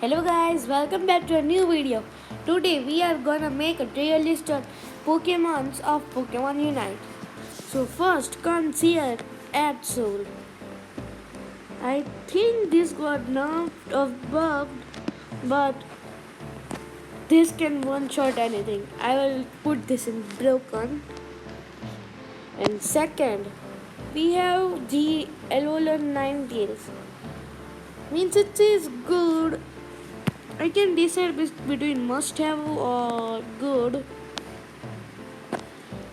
Hello guys, welcome back to a new video. Today we are gonna make a tier list of Pokemons of Pokemon Unite. So first comes here Absol. I think this got nerfed or buffed, but this can one-shot anything. I will put this in broken. And second, we have the Alolan Ninetales. Means it is good. I can decide between must have or good.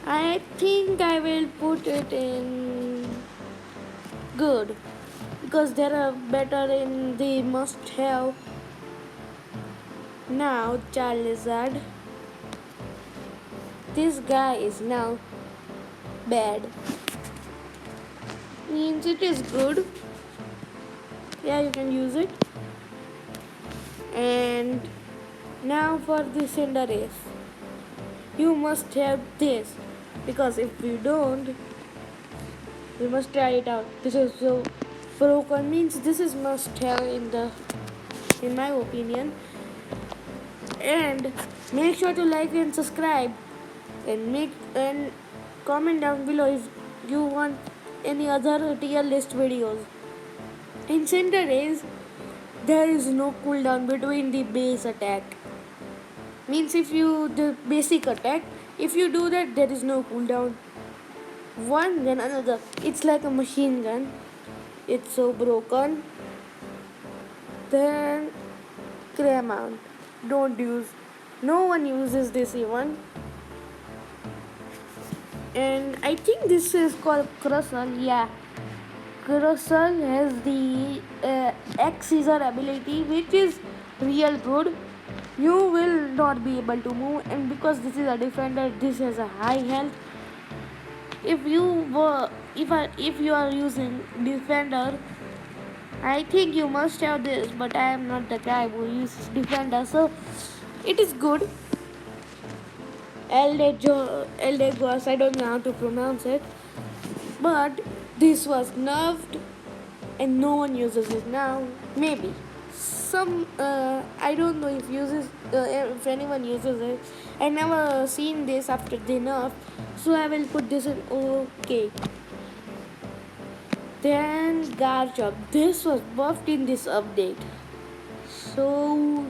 I think I will put it in good because there are better in the must have. Now Charizard. This guy is now bad. Means it is good. Yeah, you can use it. And now for the Cinderace. You must have this because if you don't, you must try it out. This is so broken, means this is must have in my opinion. And make sure to like and subscribe and comment down below if you want any other tier list videos. In Cinderace, there is no cooldown between the base attack. Means if you the basic attack, if you do that, there is no cooldown. One then another. It's like a machine gun. It's so broken. Then Cremount. Don't use. No one uses this even. And I think this is called Crustle. Yeah. Crustle has the X Scissor ability, which is real good. You will not be able to move, and because this is a defender, this has a high health. If you are using defender, I think you must have this, but I am not the guy who uses defender, so it is good. Eldegos, I don't know how to pronounce it, but this was nerfed and no one uses it now. Maybe some I don't know if anyone uses it. I never seen this after the nerf, so I will put this in okay. Then Garchomp. This was buffed in this update, so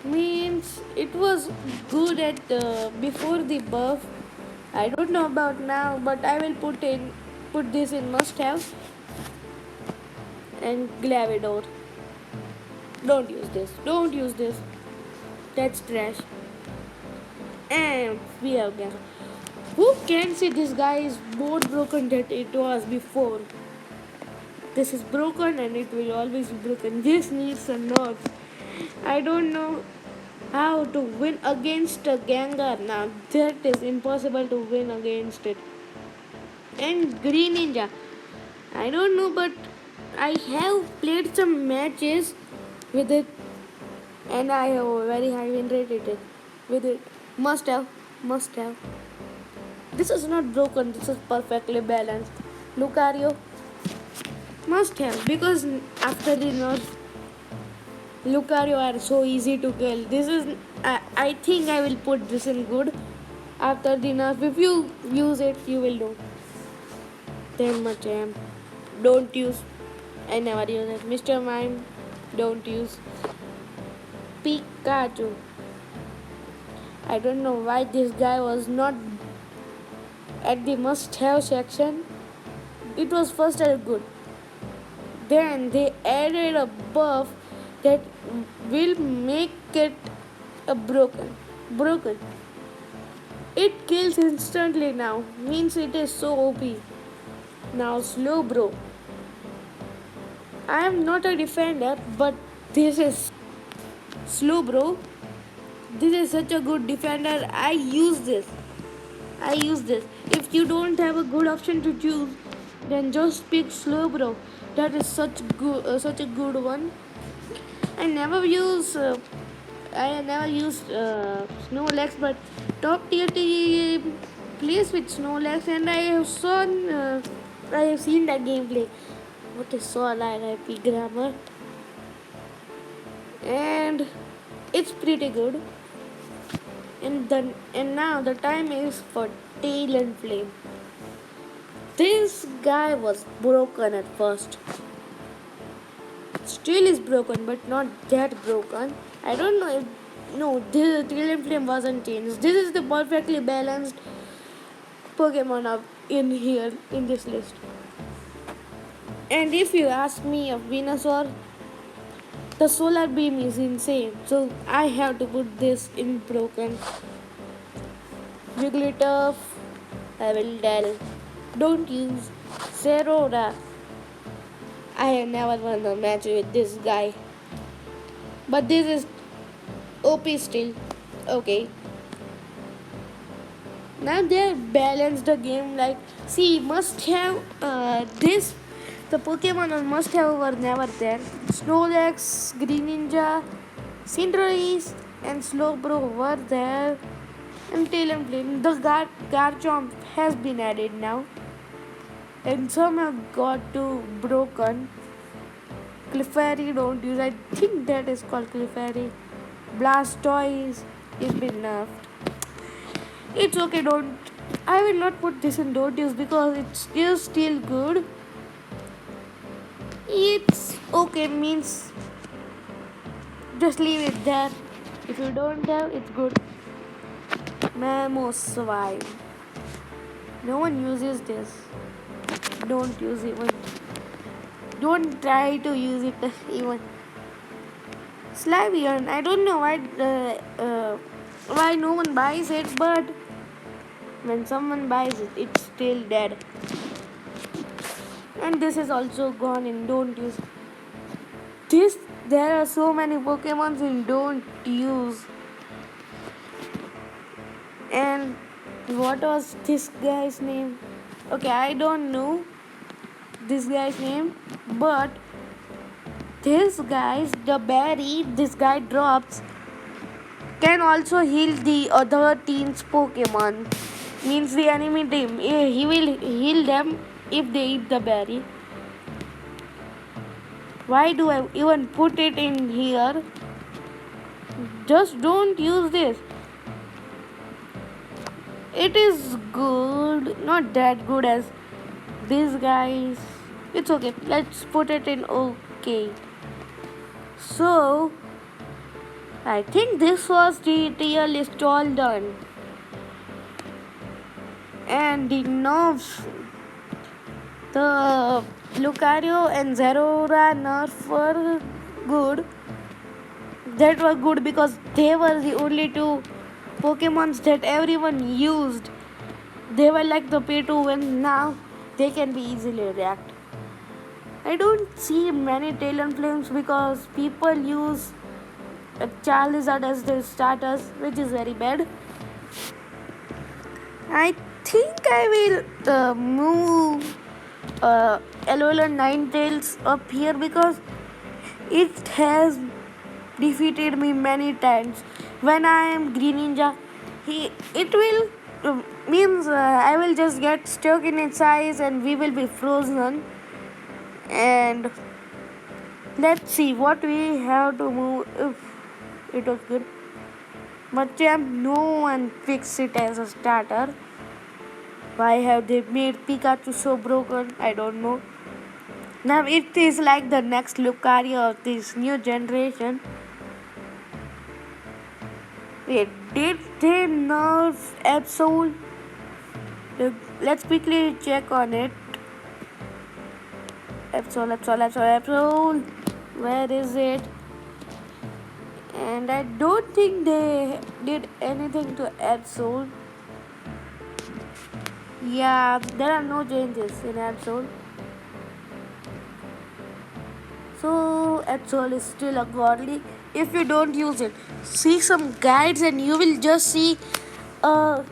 means it was good at before the buff. I don't know about now, but I will put this in must have. And Glavidor. Don't use this. Don't use this. That's trash. And we have Gans. Who can say this guy is more broken than it was before? This is broken and it will always be broken. This needs a nerf. I don't know how to win against a Gengar now. That is impossible to win against it. And Green Ninja. I don't know, but I have played some matches with it and I have a very high win rate with it. Must have. This is not broken, this is perfectly balanced. Lucario must have, because after the nerf, Lucario are so easy to kill. This is I think I will put this in good after the nerf. If you use it, you will know. Then Machamp. Don't use. I never use it. Mr. Mime. Don't use. Pikachu. I don't know why this guy was not at the must-have section. It was first good. Then they added a buff that will make it a broken. It kills instantly now. Means it is so OP. Now Slowbro. I am not a defender, but this is Slowbro. This is such a good defender. I use this. If you don't have a good option to choose, then just pick Slowbro. That is such a good one. I never use Snorlax, but top tier plays with Snorlax, and I have seen that gameplay. What is so alive, IP grammar? and it's pretty good. And now the time is for Tail and Flame. This guy was broken at first. Still is broken, but not that broken. I don't know if no, this Tail and Flame wasn't changed. This is the perfectly balanced Pokemon up in here in this list. And if you ask me of Venusaur, the solar beam is insane. So I have to put this in broken. Jigglypuff, I will tell. Don't use Zerora. I have never won a match with this guy. But this is OP still. Okay. Now they balanced the game like see must have this the Pokemon on must have were never there. Snorlax, Greninja, Cinderace and Slowbro were there and Talonflame. The Garchomp has been added now and some have got to broken. Clefairy don't use. I think that is called Clefairy. Blastoise is been nerfed. It's okay, don't. I will not put this in don't use because it's still good. It's okay, means just leave it there. If you don't have, it's good. Mamoswine. No one uses this. Don't use even. Don't try to use it even. Slavion. I don't know why no one buys it, but when someone buys it, it's still dead. And this is also gone in don't use. This there are so many Pokemons in don't use. And what was this guy's name? Okay, I don't know this guy's name, but this guy's the berry this guy drops can also heal the other team's Pokemon. Means the enemy team. He will heal them if they eat the berry. Why do I even put it in here? Just don't use this. It is good, not that good as these guys. It's okay. Let's put it in okay. So, I think this was the tier list all done. And the nerfs, the Lucario and Zerora nerf were good. That was good because they were the only two Pokemons that everyone used. They were like the pay to win. Now they can be easily react. I don't see many Talonflames because people use Charizard as their starters, which is very bad. I think I will move Alolan Ninetales up here because it has defeated me many times. When I am Greninja, it will means I will just get stuck in its eyes and we will be frozen. And let's see what we have to move if it was good. Machamp, no one picks it as a starter. Why have they made Pikachu so broken? I don't know. Now it is like the next Lucario of this new generation. Wait, did they nerf Absol? Let's quickly check on it. Absol. Where is it? And I don't think they did anything to Absol. Yeah, there are no changes in Absol. So Absol is still a godly if you don't use it. See some guides and you will just see a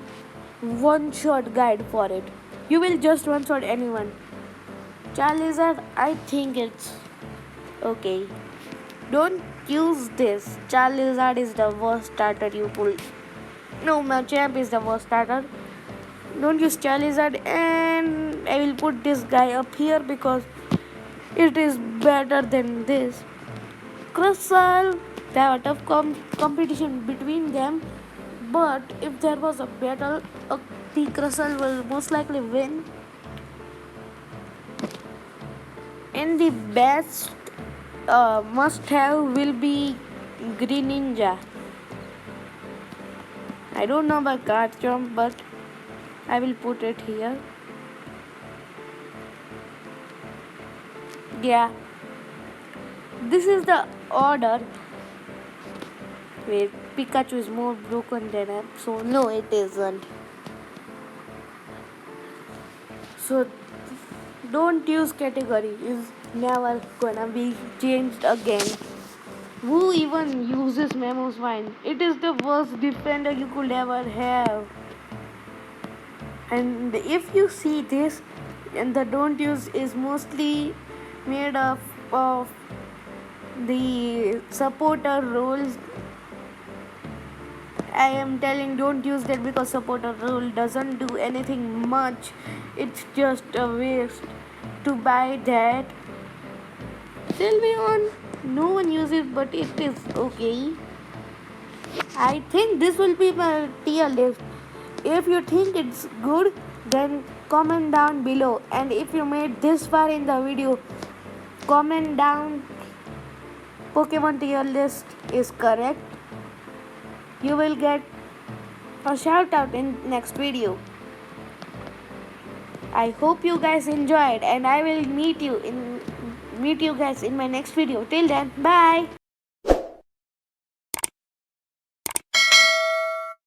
one-shot guide for it. You will just one-shot anyone. Charizard, I think it's okay. Don't use this. Charizard is the worst starter you pull. No, Machamp is the worst starter. Don't use Charizard, and I will put this guy up here because it is better than this. Crustle, there are tough competition between them. But if there was a battle, the Crustle will most likely win. And the best must-have will be Greninja. I don't know about Garchomp, but I will put it here. Yeah, this is the order. Wait, Pikachu is more broken than him, so no, it isn't. So don't use category is never gonna be changed again. Who even uses Mamoswine? It is the worst defender you could ever have. And if you see this, and the don't use is mostly made up of the supporter roles. I am telling don't use that because supporter role doesn't do anything much. It's just a waste to buy that. Still be on. No one uses, but it is okay. I think this will be my tier list. If you think it's good, then comment down below. And if you made this far in the video, comment down Pokemon tier list is correct. You will get a shout out in next video. I hope you guys enjoyed, and I will meet you guys in my next video. Till then, bye.